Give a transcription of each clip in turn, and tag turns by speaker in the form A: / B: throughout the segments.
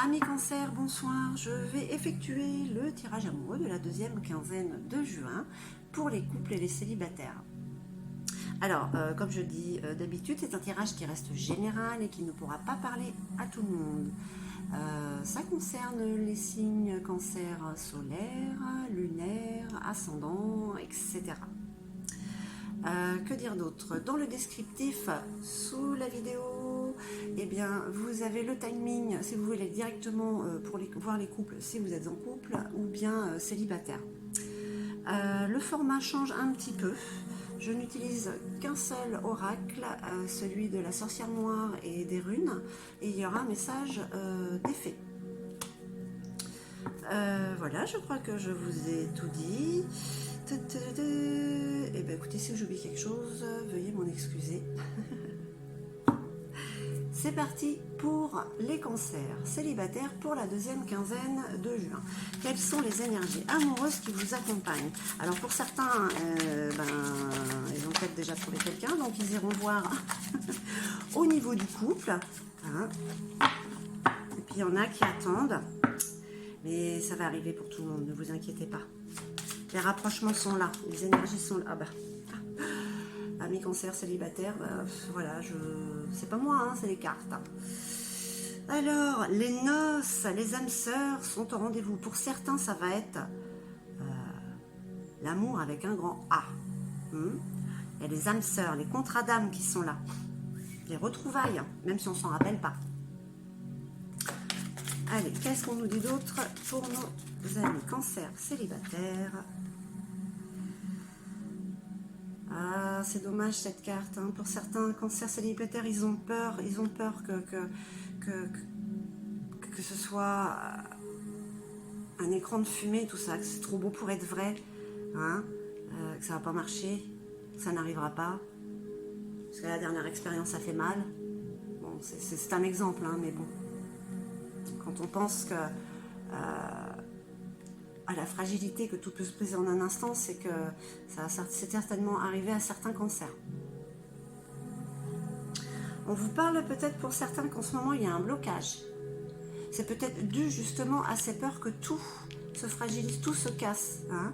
A: Amis Cancer, bonsoir. Je vais effectuer le tirage amoureux de la deuxième quinzaine de juin pour les couples et les célibataires. Alors, comme je dis d'habitude, c'est un tirage qui reste général et qui ne pourra pas parler à tout le monde. Ça concerne les signes cancer solaire, lunaire, ascendant, etc. Que dire d'autre? Dans le descriptif sous la vidéo, eh bien, vous avez le timing si vous voulez directement pour voir les couples si vous êtes en couple ou bien célibataire. Le format change un petit peu. Je n'utilise qu'un seul oracle, celui de la sorcière noire et des runes, et il y aura un message d'effet. Voilà, je crois que je vous ai tout dit. Eh bien, écoutez, si j'oublie quelque chose, veuillez m'en excuser. C'est parti pour les cancers célibataires pour la deuxième quinzaine de juin. Quelles sont les énergies amoureuses qui vous accompagnent? Alors pour certains, ils ont peut-être déjà trouvé quelqu'un, donc ils iront voir au niveau du couple. Hein. Et puis il y en a qui attendent, mais ça va arriver pour tout le monde, ne vous inquiétez pas. Les rapprochements sont là, les énergies sont là. Ah bah. Amis cancer célibataire, voilà, c'est pas moi, hein, c'est les cartes. Alors, les noces, les âmes sœurs sont au rendez-vous. Pour certains, ça va être l'amour avec un grand A. Il y a les âmes sœurs, les contrats d'âme qui sont là. Les retrouvailles, même si on ne s'en rappelle pas. Allez, qu'est-ce qu'on nous dit d'autre pour nos amis cancer célibataires? Ah, c'est dommage cette carte. Hein. Pour certains cancers célibataires, ils ont peur que ce soit un écran de fumée, tout ça, que c'est trop beau pour être vrai, hein, que ça va pas marcher, que ça n'arrivera pas, parce que la dernière expérience a fait mal. Bon, c'est un exemple, hein, mais bon, quand on pense que à la fragilité que tout peut se briser en un instant, c'est que c'est certainement arrivé à certains cancers. On vous parle peut-être pour certains qu'en ce moment il y a un blocage. C'est peut-être dû justement à ces peurs que tout se fragilise, tout se casse. Hein.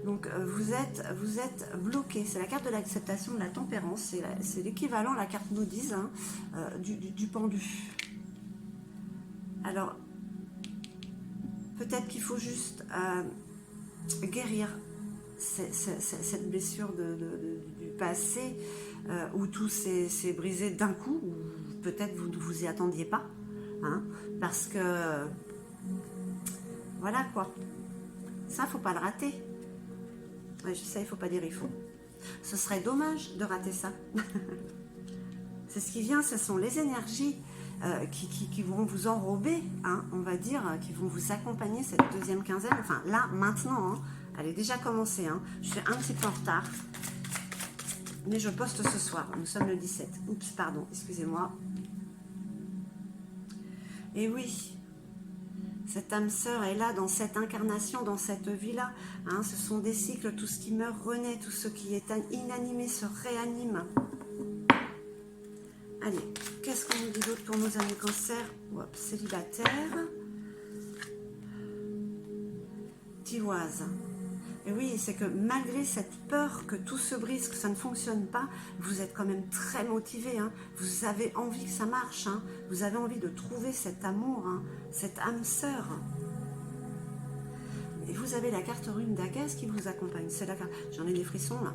A: Donc vous êtes bloqué. C'est la carte de l'acceptation, de la tempérance. C'est l'équivalent, la carte nous dit, hein, du pendu. Alors, peut-être qu'il faut juste guérir cette blessure du passé où tout s'est brisé d'un coup, ou peut-être vous ne vous y attendiez pas, hein, parce que voilà quoi, ça faut pas le rater. Ouais, je sais, il faut pas dire il faut. Ce serait dommage de rater ça. C'est ce qui vient, ce sont les énergies qui vont vous enrober, hein, on va dire, qui vont vous accompagner cette deuxième quinzaine. Enfin, là, maintenant, hein, elle est déjà commencée. Hein. Je suis un petit peu en retard, mais je poste ce soir. Nous sommes le 17. Oups, pardon, excusez-moi. Et oui, cette âme sœur est là dans cette incarnation, dans cette vie-là. Hein, ce sont des cycles, tout ce qui meurt renaît, tout ce qui est inanimé se réanime. Allez, qu'est-ce qu'on nous dit d'autre pour nos amis cancer célibataires? Tivoise. Et oui, c'est que malgré cette peur que tout se brise, que ça ne fonctionne pas, vous êtes quand même très motivé. Hein. Vous avez envie que ça marche. Hein. Vous avez envie de trouver cet amour, hein, cette âme sœur. Et vous avez la carte rune d'Agaz qui vous accompagne. C'est la carte. J'en ai des frissons là.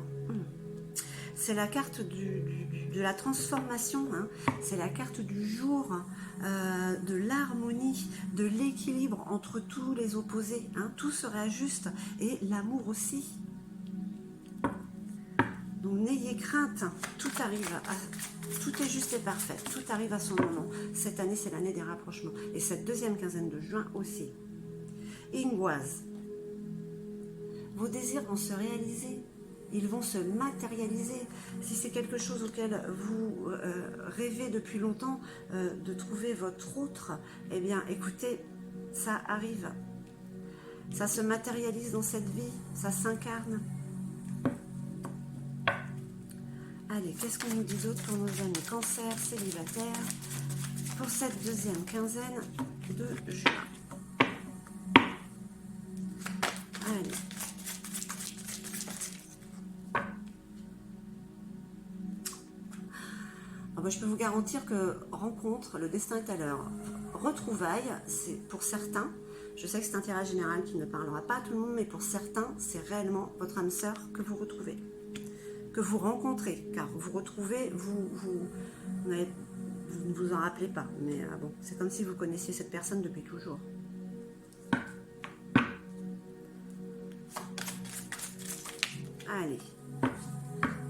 A: C'est la carte de la transformation, hein. C'est la carte du jour, de l'harmonie, de l'équilibre entre tous les opposés. Hein. Tout se réajuste et l'amour aussi. Donc n'ayez crainte, tout arrive, tout est juste et parfait, tout arrive à son moment. Cette année, c'est l'année des rapprochements. Et cette deuxième quinzaine de juin aussi. Ingoise, vos désirs vont se réaliser. Ils vont se matérialiser. Si c'est quelque chose auquel vous rêvez depuis longtemps, de trouver votre autre, eh bien, écoutez, ça arrive. Ça se matérialise dans cette vie, ça s'incarne. Allez, qu'est-ce qu'on nous dit d'autre pour nos amis cancer, célibataires? Pour cette deuxième quinzaine de juin. Allez. Je peux vous garantir que rencontre, le destin est à l'heure. Retrouvailles, c'est pour certains, je sais que c'est un tirage général qui ne parlera pas à tout le monde, mais pour certains, c'est réellement votre âme sœur que vous retrouvez, que vous rencontrez, car vous retrouvez, vous ne vous en rappelez pas, mais bon, c'est comme si vous connaissiez cette personne depuis toujours. Allez,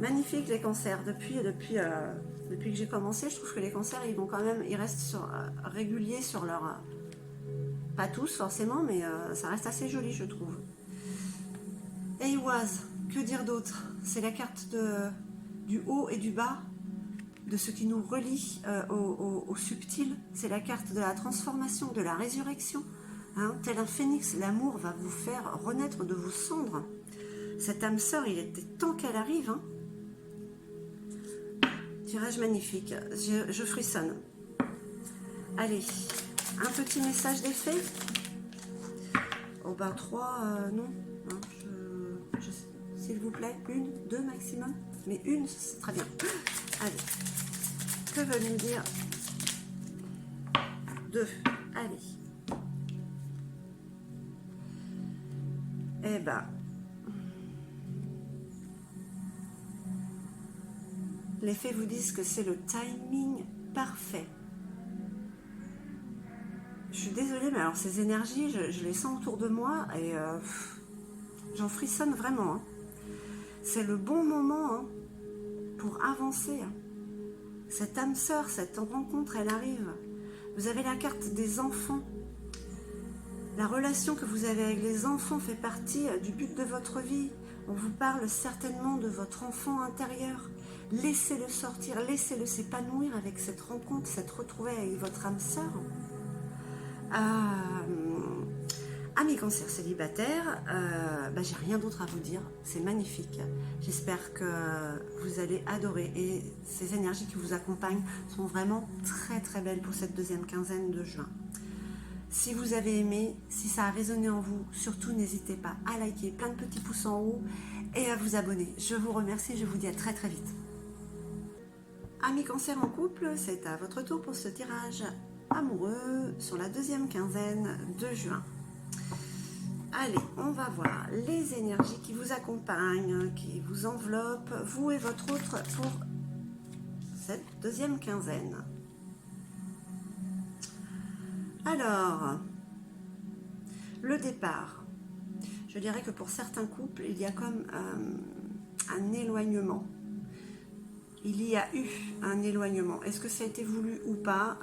A: magnifique les cancers, depuis que j'ai commencé, je trouve que les cancers, ils restent réguliers sur leur... pas tous forcément, mais ça reste assez joli, je trouve. Eiwaz, que dire d'autre? C'est la carte du haut et du bas, de ce qui nous relie au subtil. C'est la carte de la transformation, de la résurrection. Hein, tel un phénix, l'amour va vous faire renaître de vos cendres. Cette âme sœur, il était temps qu'elle arrive, hein. Tirage magnifique, je frissonne. Allez, un petit message d'effet. Oh bah 3, non. Hein, s'il vous plaît, 1, 2 maximum. Mais 1, c'est très bien. Allez, que veut nous dire 2, allez. Eh ben, les fées vous disent que c'est le timing parfait. Je suis désolée, mais alors ces énergies, je les sens autour de moi et j'en frissonne vraiment. Hein. C'est le bon moment hein, pour avancer. Hein. Cette âme sœur, cette rencontre, elle arrive. Vous avez la carte des enfants. La relation que vous avez avec les enfants fait partie du but de votre vie. On vous parle certainement de votre enfant intérieur. Laissez-le sortir, laissez-le s'épanouir avec cette rencontre, cette retrouvaille avec votre âme sœur. Amis cancer célibataires, j'ai rien d'autre à vous dire, c'est magnifique. J'espère que vous allez adorer et ces énergies qui vous accompagnent sont vraiment très très belles pour cette deuxième quinzaine de juin. Si vous avez aimé, si ça a résonné en vous, surtout n'hésitez pas à liker, plein de petits pouces en haut et à vous abonner. Je vous remercie, je vous dis à très très vite. Amis cancer en couple, c'est à votre tour pour ce tirage amoureux sur la deuxième quinzaine de juin. Allez, on va voir les énergies qui vous accompagnent, qui vous enveloppent, vous et votre autre pour cette deuxième quinzaine. Alors, le départ. Je dirais que pour certains couples, il y a comme un éloignement. Il y a eu un éloignement. Est-ce que ça a été voulu ou pas?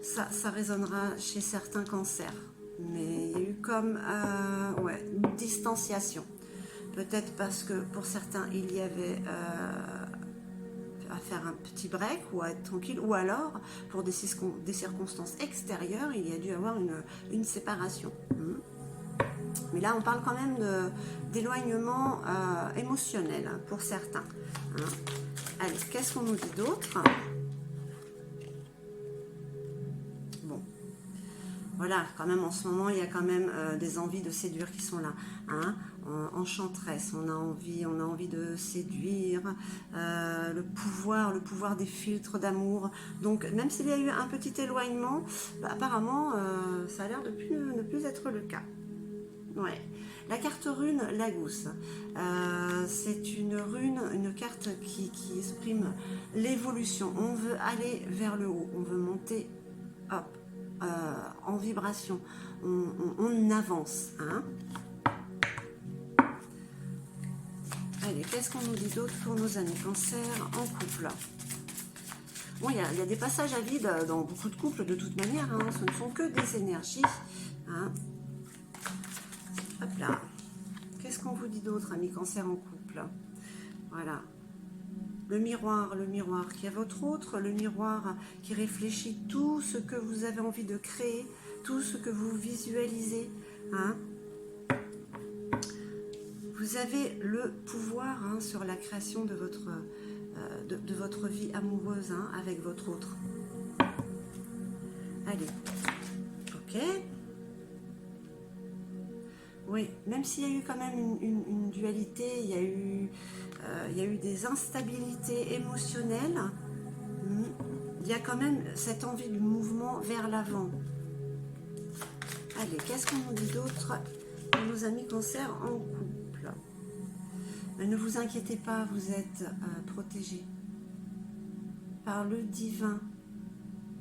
A: Ça résonnera chez certains cancers. Mais il y a eu comme une distanciation. Peut-être parce que pour certains, il y avait à faire un petit break ou à être tranquille. Ou alors, pour des circonstances extérieures, il y a dû avoir une séparation. Mais là, on parle quand même d'éloignement émotionnel pour certains. Hein. Allez, qu'est-ce qu'on nous dit d'autre? Bon. Voilà, quand même, en ce moment, il y a quand même des envies de séduire qui sont là. Hein. Enchanteresse, on a envie de séduire, le pouvoir des filtres d'amour. Donc, même s'il y a eu un petit éloignement, apparemment, ça a l'air de ne plus être le cas. Ouais. La carte rune, la gousse. C'est une rune, une carte qui exprime l'évolution. On veut aller vers le haut, on veut monter, hop, en vibration. On avance, hein. Allez, qu'est-ce qu'on nous dit d'autre pour nos amis cancer en couple? Bon, il y a des passages à vide dans beaucoup de couples de toute manière, hein. Ce ne sont que des énergies, hein. Hop là. Qu'est-ce qu'on vous dit d'autre, amis cancer en couple? Voilà. Le miroir qui est votre autre, le miroir qui réfléchit tout ce que vous avez envie de créer, tout ce que vous visualisez, hein. Vous avez le pouvoir hein, sur la création de votre vie amoureuse hein, avec votre autre. Allez. Ok. Oui, même s'il y a eu quand même une dualité, il y a eu des instabilités émotionnelles, il y a quand même cette envie du mouvement vers l'avant. Allez, qu'est-ce qu'on nous dit d'autre pour nos amis cancer en couple? Mais ne vous inquiétez pas, vous êtes protégés par le divin,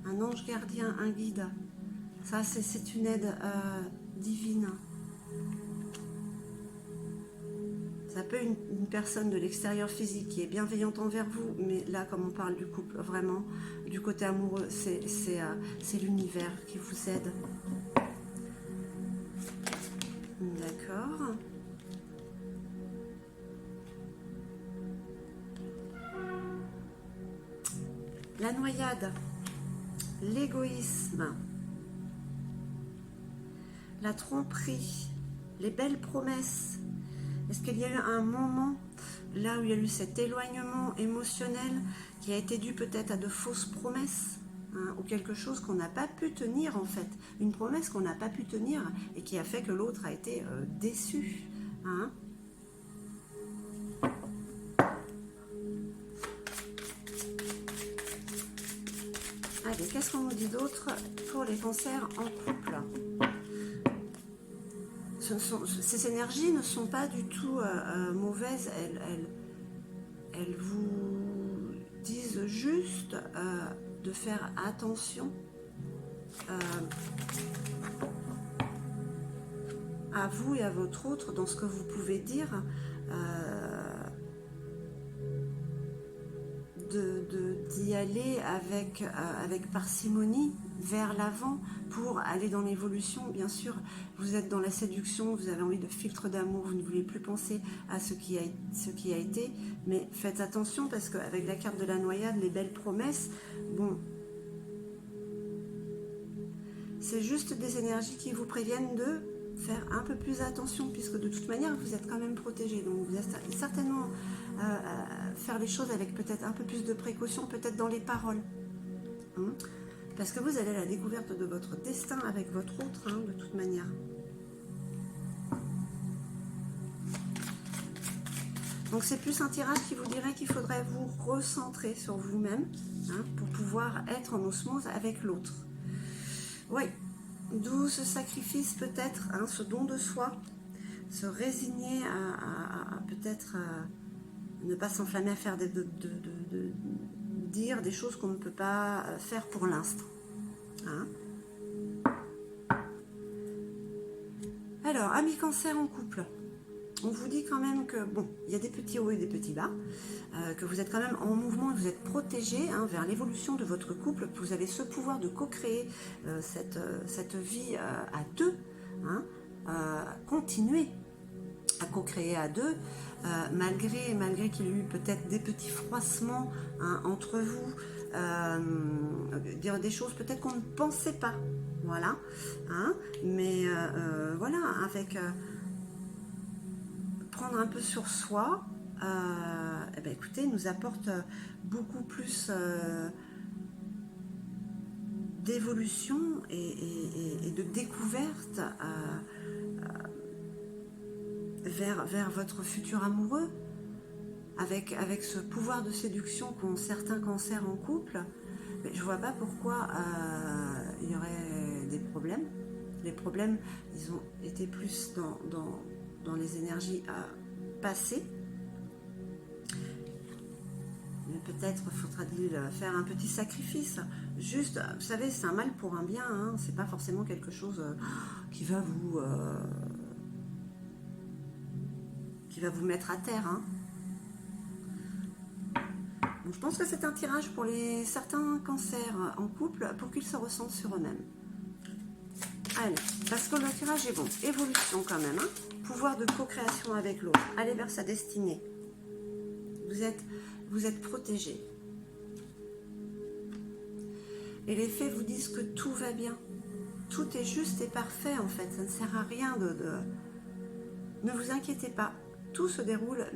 A: un ange gardien, un guide. Ça, c'est une aide divine. Ça peut être une personne de l'extérieur physique qui est bienveillante envers vous, mais là, comme on parle du couple, vraiment, du côté amoureux, c'est l'univers qui vous aide. D'accord. La noyade, l'égoïsme, la tromperie, les belles promesses. Est-ce qu'il y a eu un moment là où il y a eu cet éloignement émotionnel qui a été dû peut-être à de fausses promesses, hein, ou quelque chose qu'on n'a pas pu tenir en fait, une promesse qu'on n'a pas pu tenir et qui a fait que l'autre a été déçu, hein. Allez, qu'est-ce qu'on nous dit d'autre pour les cancers en couple? Ces énergies ne sont pas du tout mauvaises, elles vous disent juste de faire attention à vous et à votre autre dans ce que vous pouvez dire, d'y aller avec parcimonie vers l'avant pour aller dans l'évolution. Bien sûr, vous êtes dans la séduction, vous avez envie de filtre d'amour, vous ne voulez plus penser à ce qui a été, mais faites attention parce qu'avec la carte de la noyade, les belles promesses, bon, c'est juste des énergies qui vous préviennent de faire un peu plus attention, puisque de toute manière vous êtes quand même protégé, donc vous allez certainement faire les choses avec peut-être un peu plus de précaution, peut-être dans les paroles, hein, parce que vous allez à la découverte de votre destin avec votre autre, hein, de toute manière. Donc c'est plus un tirage qui vous dirait qu'il faudrait vous recentrer sur vous-même, hein, pour pouvoir être en osmose avec l'autre. Oui, d'où ce sacrifice peut-être, hein, ce don de soi, se résigner à peut-être ne pas s'enflammer à faire dire des choses qu'on ne peut pas faire pour l'instant. Hein. Alors, amis cancer en couple, on vous dit quand même que, bon, il y a des petits hauts et des petits bas, que vous êtes quand même en mouvement et vous êtes protégé, hein, vers l'évolution de votre couple, que vous avez ce pouvoir de co-créer cette vie à deux, hein, continuer à co-créer à deux, malgré qu'il y ait eu peut-être des petits froissements, hein, entre vous, dire des choses peut-être qu'on ne pensait pas, voilà, hein, mais voilà, avec prendre un peu sur soi, eh ben, écoutez, nous apporte beaucoup plus d'évolution et de découverte vers votre futur amoureux, avec ce pouvoir de séduction qu'ont certains cancers en couple. Mais je vois pas pourquoi il y aurait des problèmes. Les problèmes, ils ont été plus dans les énergies passées. Mais peut-être faudra-t-il faire un petit sacrifice. Juste, vous savez, c'est un mal pour un bien, hein. C'est pas forcément quelque chose qui va vous mettre à terre, hein. Donc, je pense que c'est un tirage pour certains cancers en couple pour qu'ils se ressentent sur eux-mêmes. Allez, parce que le tirage est bon. Évolution quand même, hein. Pouvoir de co-création avec l'autre. Aller vers sa destinée. Vous êtes protégé. Et les faits vous disent que tout va bien. Tout est juste et parfait en fait. Ça ne sert à rien Ne vous inquiétez pas. Tout se déroule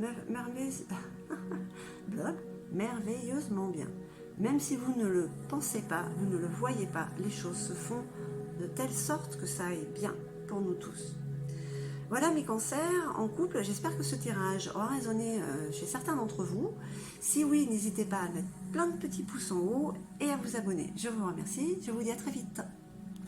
A: merveilleusement bien. Même si vous ne le pensez pas, vous ne le voyez pas, les choses se font de telle sorte que ça aille bien pour nous tous. Voilà mes cancers en couple, j'espère que ce tirage aura résonné chez certains d'entre vous. Si oui, n'hésitez pas à mettre plein de petits pouces en haut et à vous abonner. Je vous remercie, je vous dis à très vite.